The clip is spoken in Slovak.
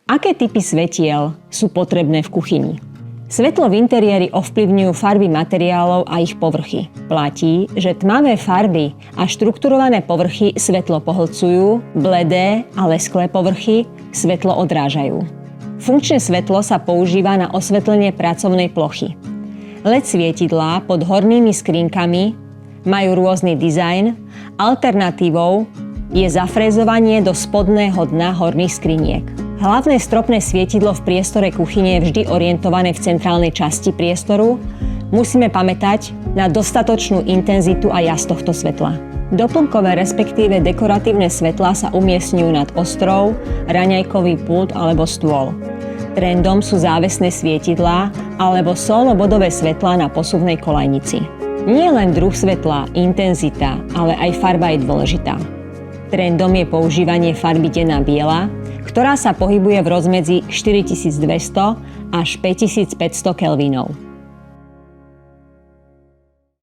Aké typy svetiel sú potrebné v kuchyni? Svetlo v interiéri ovplyvňujú farby materiálov a ich povrchy. Platí, že tmavé farby a štrukturované povrchy svetlo pohlcujú, bledé a lesklé povrchy svetlo odrážajú. Funkčné svetlo sa používa na osvetlenie pracovnej plochy. LED svietidlá pod hornými skrinkami majú rôzny dizajn, alternatívou je zafrézovanie do spodného dna horných skriniek. Hlavné stropné svietidlo v priestore kuchyne je vždy orientované v centrálnej časti priestoru. Musíme pamätať na dostatočnú intenzitu a jas tohto svetla. Doplnkové respektíve dekoratívne svetlá sa umiestňujú nad ostrov, raňajkový pult alebo stôl. Trendom sú závesné svietidlá alebo solnobodové svetlá na posuvnej kolajnici. Nie len druh svetla, intenzita, ale aj farba je dôležitá. Trendom je používanie farby denná biela, ktorá sa pohybuje v rozmedzi 4200 až 5500 kelvinov.